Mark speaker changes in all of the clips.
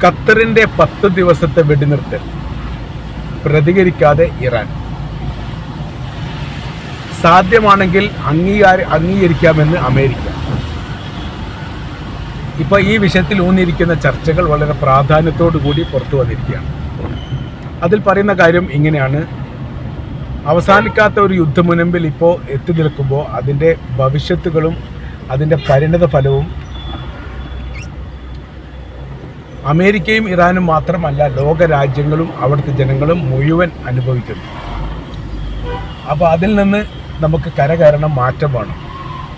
Speaker 1: ഖത്തറിന്റെ 10 ദിവസത്തെ വെടിനിർത്തൽ പ്രതികരിക്കാതെ ഇറാൻ. സാധ്യമാണെങ്കിൽ അംഗീകരിക്കാമെന്ന് അമേരിക്ക. ഇപ്പൊ ഈ വിഷയത്തിൽ ഊന്നിയിരിക്കുന്ന ചർച്ചകൾ വളരെ പ്രാധാന്യത്തോടു കൂടി പുറത്തു വന്നിരിക്കുകയാണ്. അതിൽ പറയുന്ന കാര്യം ഇങ്ങനെയാണ്: അവസാനിക്കാത്ത ഒരു യുദ്ധമുനമ്പിൽ ഇപ്പോൾ എത്തി നിൽക്കുമ്പോൾ അതിൻ്റെ ഭവിഷ്യത്തുകളും അതിൻ്റെ പരിണത ഫലവും അമേരിക്കയും ഇറാനും മാത്രമല്ല, ലോകരാജ്യങ്ങളും അവിടുത്തെ ജനങ്ങളും മുഴുവൻ അനുഭവിക്കുന്നു. അപ്പോൾ അതിൽ നിന്ന് നമുക്ക് കരകയറണം, മാറ്റം വേണം.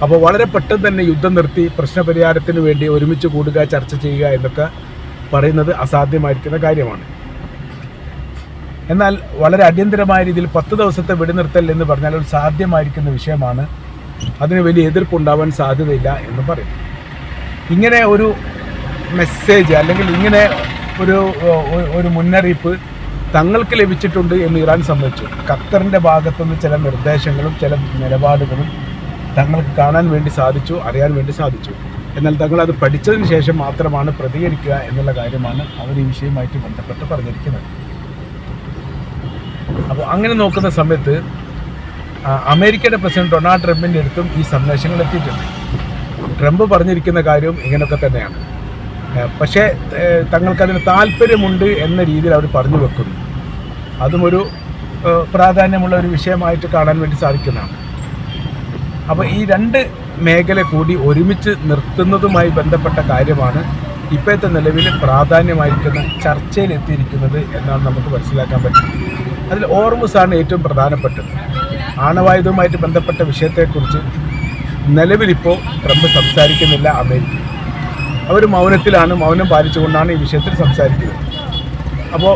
Speaker 1: അപ്പോൾ വളരെ പെട്ടെന്ന് തന്നെ യുദ്ധം നിർത്തി പ്രശ്നപരിഹാരത്തിന് വേണ്ടി ഒരുമിച്ച് കൂടുക, ചർച്ച ചെയ്യുക എന്നൊക്കെ പറയുന്നത് അസാധ്യമായിരിക്കുന്ന കാര്യമാണ്. എന്നാൽ വളരെ അടിയന്തരമായ രീതിയിൽ 10 ദിവസത്തെ വെടിനിർത്തൽ എന്ന് പറഞ്ഞാൽ ഒരു സാധ്യമായിരിക്കുന്ന വിഷയമാണ്. അതിന് വലിയ എതിർപ്പുണ്ടാവാൻ സാധ്യതയില്ല എന്ന് പറയും. ഇങ്ങനെ ഒരു മെസ്സേജ് അല്ലെങ്കിൽ ഇങ്ങനെ ഒരു മുന്നറിയിപ്പ് തങ്ങൾക്ക് ലഭിച്ചിട്ടുണ്ട് എന്ന് ഇറാൻ സമ്മതിച്ചു. ഖത്തറിൻ്റെ ഭാഗത്തുനിന്ന് ചില നിർദ്ദേശങ്ങളും ചില നിലപാടുകളും തങ്ങൾക്ക് കാണാൻ വേണ്ടി സാധിച്ചു, അറിയാൻ വേണ്ടി സാധിച്ചു. എന്നാൽ തങ്ങൾ അത് പഠിച്ചതിന് ശേഷം മാത്രമാണ് പ്രതികരിക്കുക എന്നുള്ള കാര്യമാണ് അവർ ഈ വിഷയവുമായിട്ട് ബന്ധപ്പെട്ട് പറഞ്ഞിരിക്കുന്നത്. അപ്പോൾ അങ്ങനെ നോക്കുന്ന സമയത്ത് അമേരിക്കയുടെ പ്രസിഡന്റ് ഡൊണാൾഡ് ട്രംപിൻ്റെ അടുത്തും ഈ സന്ദേശങ്ങൾ എത്തിയിട്ടുണ്ട്. ട്രംപ് പറഞ്ഞിരിക്കുന്ന കാര്യവും ഇങ്ങനെയൊക്കെ തന്നെയാണ്. പക്ഷേ തങ്ങൾക്കതിന് താല്പര്യമുണ്ട് എന്ന രീതിയിൽ അവർ പറഞ്ഞു വെക്കുന്നു. അതും ഒരു പ്രാധാന്യമുള്ള ഒരു വിഷയമായിട്ട് കാണാൻ വേണ്ടി സാധിക്കുന്നതാണ്. അപ്പോൾ ഈ രണ്ട് മേഖല കൂടി ഒരുമിച്ച് നിർത്തുന്നതുമായി ബന്ധപ്പെട്ട കാര്യമാണ് ഇപ്പോഴത്തെ നിലവിൽ പ്രാധാന്യമായിരിക്കുന്ന ചർച്ചയിലെത്തിയിരിക്കുന്നത് എന്നാണ് നമുക്ക് മനസ്സിലാക്കാൻ പറ്റുന്നത്. അതിൽ ഹോർമുസാണ് ഏറ്റവും പ്രധാനപ്പെട്ടത്. ആണവായുധവുമായിട്ട് ബന്ധപ്പെട്ട വിഷയത്തെക്കുറിച്ച് നിലവിലിപ്പോൾ ട്രംപ് സംസാരിക്കുന്നില്ല. അമേരിക്ക അവർ മൗനത്തിലാണ്, മൗനം പാലിച്ചുകൊണ്ടാണ് ഈ വിഷയത്തിൽ സംസാരിക്കുന്നത്. അപ്പോൾ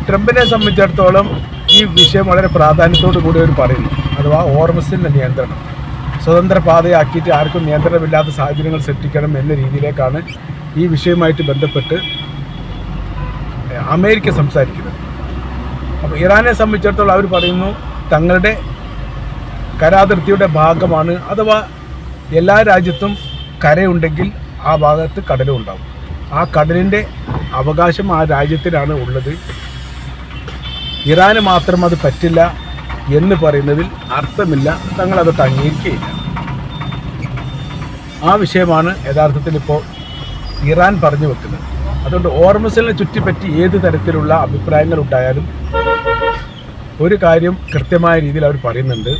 Speaker 1: ട്രംപിനെ സംബന്ധിച്ചിടത്തോളം ഈ വിഷയം വളരെ പ്രാധാന്യത്തോടു കൂടി അവർ പറയുന്നു. അഥവാ ഹോർമുസിൻ്റെ നിയന്ത്രണം സ്വതന്ത്ര പാതയാക്കിയിട്ട് ആർക്കും നിയന്ത്രണമില്ലാത്ത സാഹചര്യങ്ങൾ സൃഷ്ടിക്കണം എന്ന രീതിയിലേക്കാണ് ഈ വിഷയവുമായിട്ട് ബന്ധപ്പെട്ട് അമേരിക്ക സംസാരിക്കുന്നത്. അപ്പോൾ ഇറാനെ സംബന്ധിച്ചിടത്തോളം അവർ പറയുന്നു തങ്ങളുടെ കരാതിർത്തിയുടെ ഭാഗമാണ്, അഥവാ എല്ലാ രാജ്യത്തും കരയുണ്ടെങ്കിൽ ആ ഭാഗത്ത് കടലും ഉണ്ടാവും. ആ കടലിൻ്റെ അവകാശം ആ രാജ്യത്തിനാണ് ഉള്ളത്. ഇറാന് മാത്രം അത് പറ്റില്ല എന്ന് പറയുന്നതിൽ അർത്ഥമില്ല. തങ്ങളതൊട്ട് അംഗീകരിക്കുകയില്ല. ആ വിഷയമാണ് യഥാർത്ഥത്തിൽ ഇപ്പോൾ ഇറാൻ പറഞ്ഞു വെക്കുന്നത്. അതുകൊണ്ട് ഹോർമുസിനെ ചുറ്റിപ്പറ്റി ഏത് തരത്തിലുള്ള അഭിപ്രായങ്ങൾ ഉണ്ടായാലും ഒരു കാര്യം കൃത്യമായ രീതിയിൽ അവർ പറയുന്നുണ്ട്: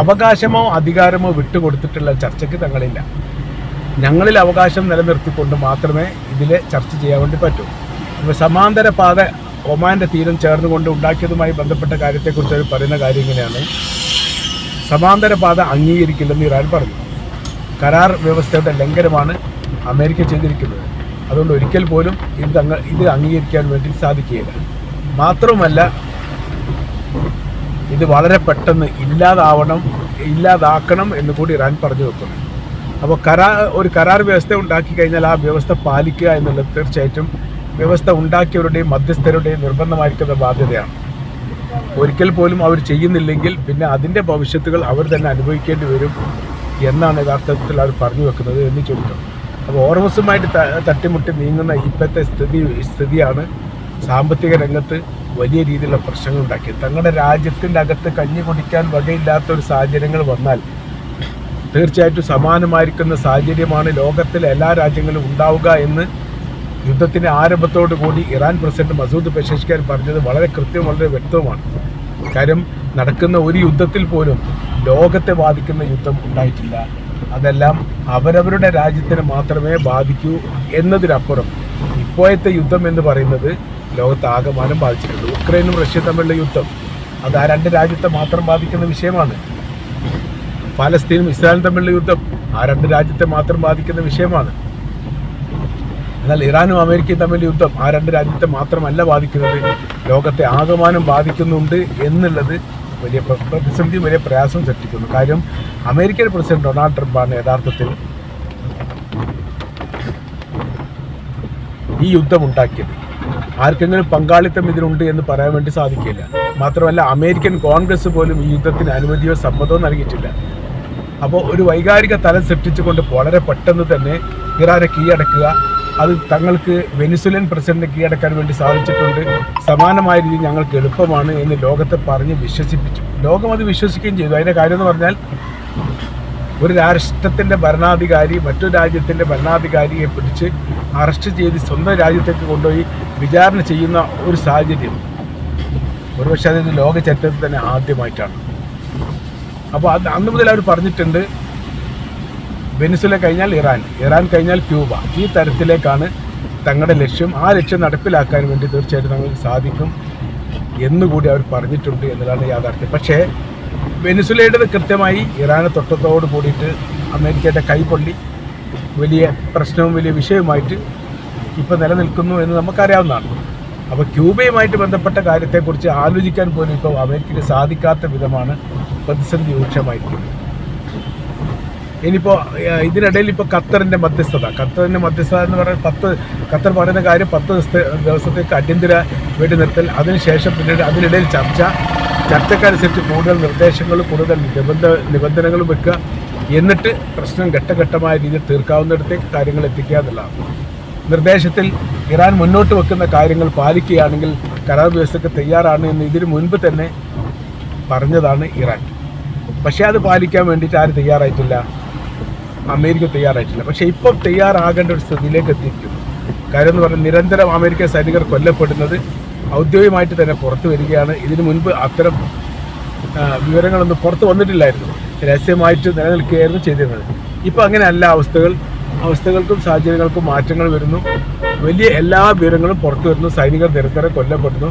Speaker 1: അവകാശമോ അധികാരമോ വിട്ടുകൊടുത്തിട്ടുള്ള ചർച്ചയ്ക്ക് തങ്ങളില്ല. ഞങ്ങളിൽ അവകാശം നിലനിർത്തിക്കൊണ്ട് മാത്രമേ ഇതിൽ ചർച്ച ചെയ്യാൻ വേണ്ടി പറ്റൂ. ഇപ്പോൾ സമാന്തര പാത ഒമാൻ്റെ തീരം ചേർന്നുകൊണ്ട് ഉണ്ടാക്കിയതുമായി ബന്ധപ്പെട്ട കാര്യത്തെക്കുറിച്ച് അവർ പറയുന്ന കാര്യം ഇങ്ങനെയാണ്: സമാന്തര പാത അംഗീകരിക്കില്ലെന്ന് ഇറാൻ പറഞ്ഞു. കരാർ വ്യവസ്ഥയുടെ ലംഘനമാണ് അമേരിക്ക ചെയ്തിരിക്കുന്നത്. അതുകൊണ്ട് ഒരിക്കൽ പോലും ഇത് അംഗീകരിക്കാൻ വേണ്ടി സാധിക്കുകയില്ല. മാത്രവുമല്ല, ഇത് വളരെ പെട്ടെന്ന് ഇല്ലാതാക്കണം എന്ന് കൂടി ഇറാൻ പറഞ്ഞു വെക്കുന്നു. അപ്പോൾ ഒരു കരാർ വ്യവസ്ഥ ഉണ്ടാക്കി കഴിഞ്ഞാൽ ആ വ്യവസ്ഥ പാലിക്കുക എന്നുള്ളത് തീർച്ചയായിട്ടും വ്യവസ്ഥ ഉണ്ടാക്കിയവരുടെയും മധ്യസ്ഥരുടെയും നിർബന്ധമായിരിക്കുന്ന ബാധ്യതയാണ്. ഒരിക്കൽ പോലും അവർ ചെയ്യുന്നില്ലെങ്കിൽ പിന്നെ അതിൻ്റെ ഭവിഷ്യത്തുകൾ അവർ തന്നെ അനുഭവിക്കേണ്ടി വരും എന്നാണ് യഥാർത്ഥത്തിൽ അവർ പറഞ്ഞു വെക്കുന്നത് എന്ന് ചോദിക്കും. അപ്പോൾ ഹോർമുസുമായിട്ട് തട്ടിമുട്ടി നീങ്ങുന്ന ഇപ്പോഴത്തെ സ്ഥിതിയാണ് സാമ്പത്തിക രംഗത്ത് വലിയ രീതിയിലുള്ള പ്രശ്നങ്ങൾ ഉണ്ടാക്കിയത്. തങ്ങളുടെ രാജ്യത്തിൻ്റെ അകത്ത് കഞ്ഞി കുടിക്കാൻ വകയില്ലാത്തൊരു സാഹചര്യങ്ങൾ വന്നാൽ തീർച്ചയായിട്ടും സമാനമായിരിക്കുന്ന സാഹചര്യമാണ് ലോകത്തിലെ എല്ലാ രാജ്യങ്ങളിലും ഉണ്ടാവുക എന്ന് യുദ്ധത്തിൻ്റെ ആരംഭത്തോടു കൂടി ഇറാൻ പ്രസിഡന്റ് മസൂദ് പെഷഷ്കിയാൻ പറഞ്ഞത് വളരെ കൃത്യവും വളരെ വ്യക്തവുമാണ്. കാര്യം നടക്കുന്ന ഒരു യുദ്ധത്തിൽ പോലും ലോകത്തെ ബാധിക്കുന്ന യുദ്ധം ഉണ്ടായിട്ടില്ല. അതെല്ലാം അവരവരുടെ രാജ്യത്തിന് മാത്രമേ ബാധിക്കൂ എന്നതിനപ്പുറം ഇപ്പോഴത്തെ യുദ്ധം എന്ന് പറയുന്നത് ലോകത്ത് ആകമാനം ബാധിച്ചിട്ടുണ്ട്. ഉക്രൈനും റഷ്യയും തമ്മിലുള്ള യുദ്ധം അത് ആ രണ്ട് രാജ്യത്തെ മാത്രം ബാധിക്കുന്ന വിഷയമാണ്. ഫലസ്തീനും ഇസ്രായേലും തമ്മിലുള്ള യുദ്ധം ആ രണ്ട് രാജ്യത്തെ മാത്രം ബാധിക്കുന്ന വിഷയമാണ്. എന്നാൽ ഇറാനും അമേരിക്കയും തമ്മിലുള്ള യുദ്ധം ആ രണ്ട് രാജ്യത്തെ മാത്രമല്ല ബാധിക്കുന്നത്, ലോകത്തെ ആകമാനം ബാധിക്കുന്നുണ്ട് എന്നുള്ളത് വലിയ പ്രതിസന്ധി, വലിയ പ്രയാസം സൃഷ്ടിക്കുന്നു. കാര്യം അമേരിക്കൻ പ്രസിഡന്റ് ഡൊണാൾഡ് ട്രംപാണ് യഥാർത്ഥത്തിൽ ഈ യുദ്ധം ഉണ്ടാക്കിയത്. ആർക്കെങ്കിലും പങ്കാളിത്തം ഇതിനുണ്ട് എന്ന് പറയാൻ വേണ്ടി സാധിക്കില്ല. മാത്രമല്ല, അമേരിക്കൻ കോൺഗ്രസ് പോലും ഈ യുദ്ധത്തിന് അനുമതിയോ സമ്മതമോ നൽകിയിട്ടില്ല. അപ്പോൾ ഒരു വൈകാരിക തലം സൃഷ്ടിച്ചുകൊണ്ട് വളരെ പെട്ടെന്ന് തന്നെ ഇറാനെ കീഴടക്കുക, അത് തങ്ങൾക്ക് വെനിസുലൻ പ്രസിഡന്റിനെ കീഴടക്കാൻ വേണ്ടി സാധിച്ചിട്ടുണ്ട്, സമാനമായ രീതി ഞങ്ങൾക്ക് എളുപ്പമാണ് എന്ന് ലോകത്തെ പറഞ്ഞ് വിശ്വസിപ്പിച്ചു. ലോകം അത് വിശ്വസിക്കുകയും ചെയ്തു. അതിൻ്റെ കാര്യം എന്ന് പറഞ്ഞാൽ ഒരു രാഷ്ട്രത്തിൻ്റെ ഭരണാധികാരി മറ്റൊരു രാജ്യത്തിൻ്റെ ഭരണാധികാരിയെ പിടിച്ച് അറസ്റ്റ് ചെയ്ത് സ്വന്തം രാജ്യത്തേക്ക് കൊണ്ടുപോയി വിചാരണ ചെയ്യുന്ന ഒരു സാഹചര്യം ഒരുപക്ഷെ അതിന് ലോക ചരിത്രത്തിൽ തന്നെ ആദ്യമായിട്ടാണ്. അപ്പോൾ അന്ന് മുതൽ അവർ പറഞ്ഞിട്ടുണ്ട് വെനിസുല കഴിഞ്ഞാൽ ഇറാൻ കഴിഞ്ഞാൽ ക്യൂബ, ഈ തരത്തിലേക്കാണ് തങ്ങളുടെ ലക്ഷ്യം. ആ ലക്ഷ്യം നടപ്പിലാക്കാൻ വേണ്ടി തീർച്ചയായിട്ടും തങ്ങൾക്ക് സാധിക്കും എന്നുകൂടി അവർ പറഞ്ഞിട്ടുണ്ട് എന്നുള്ളതാണ് യാഥാർത്ഥ്യം. പക്ഷേ വെനിസുലയുടേത് കൃത്യമായി ഇറാനെ തൊട്ടത്തോട് കൂടിയിട്ട് അമേരിക്കയുടെ കൈപൊള്ളി വലിയ പ്രശ്നവും വലിയ വിഷയവുമായിട്ട് ഇപ്പോൾ നിലനിൽക്കുന്നു എന്ന് നമുക്കറിയാവുന്നതാണ്. അപ്പോൾ ക്യൂബയുമായിട്ട് ബന്ധപ്പെട്ട കാര്യത്തെക്കുറിച്ച് ആലോചിക്കാൻ പോലും ഇപ്പോൾ അമേരിക്കയ്ക്ക് സാധിക്കാത്ത വിധമാണ് പ്രതിസന്ധി രൂക്ഷമായിരിക്കുന്നത്. ഇനിയിപ്പോൾ ഇതിനിടയിൽ ഇപ്പോൾ ഖത്തറിൻ്റെ മധ്യസ്ഥത എന്ന് പറഞ്ഞാൽ ഖത്തർ പറയുന്ന കാര്യം 10 ദിവസത്തേക്ക് അടിയന്തര വെടിനിർത്തൽ, അതിനുശേഷം പിന്നീട് അതിനിടയിൽ ചർച്ചക്കനുസരിച്ച് കൂടുതൽ നിർദ്ദേശങ്ങളും കൂടുതൽ നിബന്ധനകളും വെക്കുക, എന്നിട്ട് പ്രശ്നം ഘട്ടഘട്ടമായ രീതിയിൽ തീർക്കാവുന്നിടത്തേക്ക് കാര്യങ്ങൾ എത്തിക്കുക എന്നുള്ളതാണ്. നിർദ്ദേശത്തിൽ ഇറാൻ മുന്നോട്ട് വെക്കുന്ന കാര്യങ്ങൾ പാലിക്കുകയാണെങ്കിൽ കരാർ വ്യവസ്ഥയ്ക്ക് തയ്യാറാണ് എന്ന് ഇതിനു മുൻപ് തന്നെ പറഞ്ഞതാണ് ഇറാൻ. പക്ഷേ അത് പാലിക്കാൻ വേണ്ടിയിട്ട് ആരും തയ്യാറായിട്ടില്ല, അമേരിക്ക തയ്യാറായിട്ടില്ല. പക്ഷേ ഇപ്പോൾ തയ്യാറാകേണ്ട ഒരു സ്ഥിതിയിലേക്ക് എത്തിയിരിക്കുന്നു. കാര്യം എന്ന് പറഞ്ഞാൽ നിരന്തരം അമേരിക്കൻ സൈനികർ കൊല്ലപ്പെടുന്നത് ഔദ്യോഗികമായിട്ട് തന്നെ പുറത്തു വരികയാണ്. ഇതിനു മുൻപ് അത്തരം വിവരങ്ങളൊന്നും പുറത്ത് വന്നിട്ടില്ലായിരുന്നു, രഹസ്യമായിട്ട് നിലനിൽക്കുകയായിരുന്നു ചെയ്തിരുന്നത്. ഇപ്പോൾ അങ്ങനെയല്ല, അവസ്ഥകൾക്കും സാഹചര്യങ്ങൾക്കും മാറ്റങ്ങൾ വരുന്നു. വലിയ എല്ലാ വിവരങ്ങളും പുറത്തു വരുന്നു. സൈനികർ നിരന്തരം കൊല്ലപ്പെടുന്നു,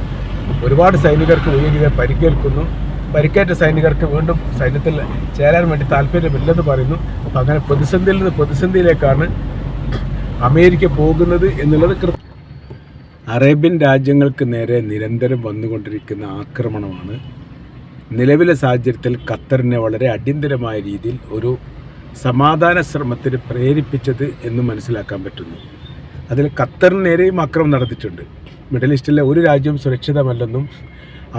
Speaker 1: ഒരുപാട് സൈനികർക്ക് വലിയ രീതിയിൽ പരിക്കേൽക്കുന്നു. പരിക്കേറ്റ സൈനികർക്ക് വീണ്ടും സൈന്യത്തിൽ ചേരാൻ വേണ്ടി താല്പര്യമില്ലെന്ന് പറയുന്നു. അപ്പം അങ്ങനെ പ്രതിസന്ധിയിൽ നിന്ന് പ്രതിസന്ധിയിലേക്കാണ് അമേരിക്ക പോകുന്നത് എന്നുള്ളത് അറേബ്യൻ രാജ്യങ്ങൾക്ക് നേരെ നിരന്തരം വന്നുകൊണ്ടിരിക്കുന്ന ആക്രമണമാണ് നിലവിലെ സാഹചര്യത്തിൽ ഖത്തറിനെ വളരെ അടിയന്തരമായ രീതിയിൽ ഒരു സമാധാന ശ്രമത്തിന് പ്രേരിപ്പിച്ചത് എന്ന് മനസ്സിലാക്കാൻ പറ്റുന്നു. അതിൽ ഖത്തറിന് നേരെയും ആക്രമണം നടത്തിയിട്ടുണ്ട്. മിഡിൽ ഈസ്റ്റിലെ ഒരു രാജ്യവും സുരക്ഷിതമല്ലെന്നും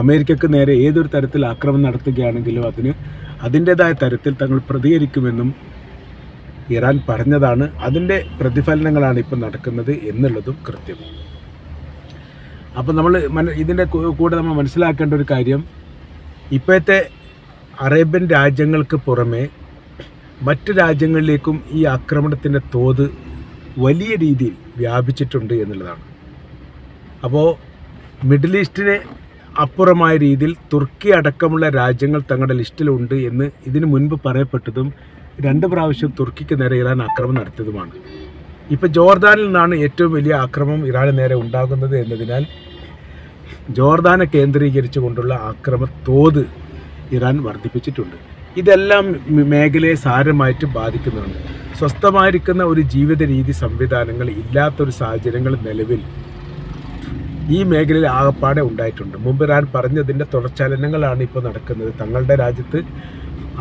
Speaker 1: അമേരിക്കക്ക് നേരെ ഏതൊരു തരത്തിൽ ആക്രമണം നടത്തുകയാണെങ്കിലും അതിൻ്റേതായ തരത്തിൽ തങ്ങൾ പ്രതികരിക്കുമെന്നും ഇറാൻ പറഞ്ഞതാണ്. അതിൻ്റെ പ്രതിഫലനങ്ങളാണ് ഇപ്പോൾ നടക്കുന്നത് എന്നുള്ളതും കൃത്യം. അപ്പോൾ നമ്മൾ ഇതിൻ്റെ കൂടെ നമ്മൾ മനസ്സിലാക്കേണ്ട ഒരു കാര്യം, ഇപ്പോഴത്തെ അറേബ്യൻ രാജ്യങ്ങൾക്ക് പുറമെ മറ്റ് രാജ്യങ്ങളിലേക്കും ഈ ആക്രമണത്തിൻ്റെ തോത് വലിയ രീതിയിൽ വ്യാപിച്ചിട്ടുണ്ട് എന്നുള്ളതാണ്. അപ്പോൾ മിഡിൽ ഈസ്റ്റിനെ അപ്പുറമായ രീതിയിൽ തുർക്കി അടക്കമുള്ള രാജ്യങ്ങൾ തങ്ങളുടെ ലിസ്റ്റിലുണ്ട് എന്ന് ഇതിനു മുൻപ് പറയപ്പെട്ടതും 2 പ്രാവശ്യം തുർക്കിക്ക് നേരെ ഇറാൻ ആക്രമണം നടത്തിയതുമാണ്. ഇപ്പോൾ ജോർദാനിൽ നിന്നാണ് ഏറ്റവും വലിയ ആക്രമണം ഇറാന് നേരെ ഉണ്ടാകുന്നത് എന്നതിനാൽ ജോർദാനെ കേന്ദ്രീകരിച്ചു കൊണ്ടുള്ള ആക്രമണ തോത് ഇറാൻ വർദ്ധിപ്പിച്ചിട്ടുണ്ട്. ഇതെല്ലാം മേഖലയെ സാരമായിട്ട് ബാധിക്കുന്നുണ്ട്. സ്വസ്ഥമായിരിക്കുന്ന ഒരു ജീവിത രീതി സംവിധാനങ്ങൾ ഇല്ലാത്തൊരു സാഹചര്യങ്ങൾ നിലവിൽ ഈ മേഖലയിൽ ആകപ്പാടെ ഉണ്ടായിട്ടുണ്ട്. മുമ്പ് ഇറാൻ പറഞ്ഞതിൻ്റെ തുടർചലനങ്ങളാണ് ഇപ്പോൾ നടക്കുന്നത്. തങ്ങളുടെ രാജ്യത്ത്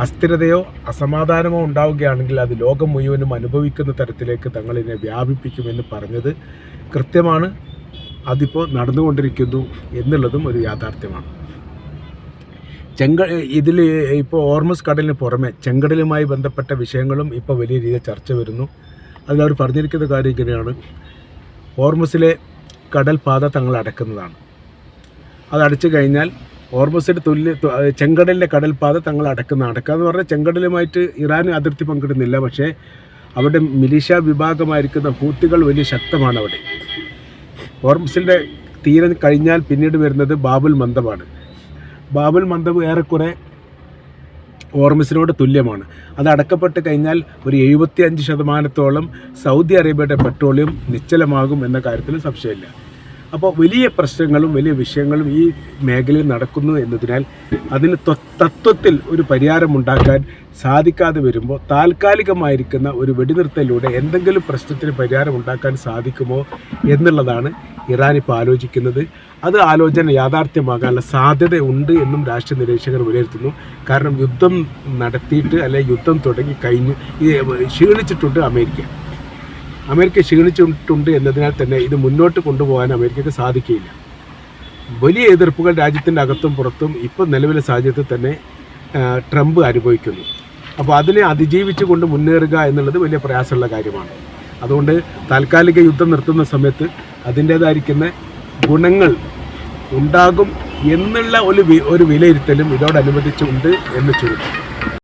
Speaker 1: അസ്ഥിരതയോ അസമാധാനമോ ഉണ്ടാവുകയാണെങ്കിൽ അത് ലോകം മുഴുവനും അനുഭവിക്കുന്ന തരത്തിലേക്ക് തങ്ങളിതിനെ വ്യാപിപ്പിക്കുമെന്ന് പറഞ്ഞത് കൃത്യമാണ്. അതിപ്പോൾ നടന്നുകൊണ്ടിരിക്കുന്നു എന്നുള്ളതും ഒരു യാഥാർത്ഥ്യമാണ്. ഇതിൽ ഇപ്പോൾ ഹോർമുസ് കടലിന് പുറമെ ചെങ്കടലുമായി ബന്ധപ്പെട്ട വിഷയങ്ങളും ഇപ്പോൾ വലിയ രീതിയിൽ ചർച്ച വരുന്നു. അതിലവർ പറഞ്ഞിരിക്കുന്ന കാര്യം ഇങ്ങനെയാണ്: ഹോർമുസിലെ കടൽപാത തങ്ങൾ അടക്കുന്നതാണ്. അത് അടച്ചു കഴിഞ്ഞാൽ ഹോർമുസിൻ്റെ ചെങ്കടലിലെ കടൽപാത തങ്ങൾ അടക്കാന്ന് പറഞ്ഞാൽ ചെങ്കടലുമായിട്ട് ഇറാൻ അതിർത്തി പങ്കിടുന്നില്ല. പക്ഷേ അവിടെ മിലിഷ്യ വിഭാഗമായിരിക്കുന്ന ഹൂത്തികൾ വലിയ ശക്തമാണ് അവിടെ. ഹോർമുസിൻ്റെ തീരം കഴിഞ്ഞാൽ പിന്നീട് വരുന്നത് ബാബുൽ മന്ദബാണ്. ബാബുൽ മന്ദബ് ഏറെക്കുറെ ഹോർമുസിനോട് തുല്യമാണ്. അത് അടക്കപ്പെട്ട് കഴിഞ്ഞാൽ ഒരു 75% സൗദി അറേബ്യയുടെ പെട്രോളിയം നിശ്ചലമാകും എന്ന കാര്യത്തിൽ സംശയമില്ല. അപ്പോൾ വലിയ പ്രശ്നങ്ങളും വലിയ വിഷയങ്ങളും ഈ മേഖലയിൽ നടക്കുന്നു എന്നതിനാൽ അതിന് തത്വത്തിൽ ഒരു പരിഹാരമുണ്ടാക്കാൻ സാധിക്കാതെ വരുമ്പോൾ താൽക്കാലികമായിരിക്കുന്ന ഒരു വെടിനിർത്തലിലൂടെ എന്തെങ്കിലും പ്രശ്നത്തിന് പരിഹാരമുണ്ടാക്കാൻ സാധിക്കുമോ എന്നുള്ളതാണ് ഇറാൻ ഇപ്പോൾ ആലോചിക്കുന്നത്. അത് ആലോചന യാഥാർത്ഥ്യമാകാനുള്ള സാധ്യതയുണ്ട് എന്നും രാഷ്ട്രീയ നിരീക്ഷകർ വിലയിരുത്തുന്നു. കാരണം യുദ്ധം നടത്തിയിട്ട് അല്ലെങ്കിൽ യുദ്ധം തുടങ്ങി കഴിഞ്ഞ് ക്ഷീണിച്ചിട്ടുണ്ട് അമേരിക്ക ക്ഷീണിച്ചിട്ടുണ്ട് എന്നതിനാൽ തന്നെ ഇത് മുന്നോട്ട് കൊണ്ടുപോകാൻ അമേരിക്കക്ക് സാധിക്കുകയില്ല. വലിയ എതിർപ്പുകൾ രാജ്യത്തിൻ്റെ അകത്തും പുറത്തും ഇപ്പോൾ നിലവിലെ സാഹചര്യത്തിൽ തന്നെ ട്രംപ് അനുഭവിക്കുന്നു. അപ്പോൾ അതിനെ അതിജീവിച്ചു കൊണ്ട് മുന്നേറുക എന്നുള്ളത് വലിയ പ്രയാസമുള്ള കാര്യമാണ്. അതുകൊണ്ട് താൽക്കാലിക യുദ്ധം നിർത്തുന്ന സമയത്ത് അതിൻ്റേതായിരിക്കുന്ന ഗുണങ്ങൾ ഉണ്ടാകും എന്നുള്ള ഒരു വിലയിരുത്തലും ഇതോടനുബന്ധിച്ചുണ്ട് എന്ന് ചുരുക്കം.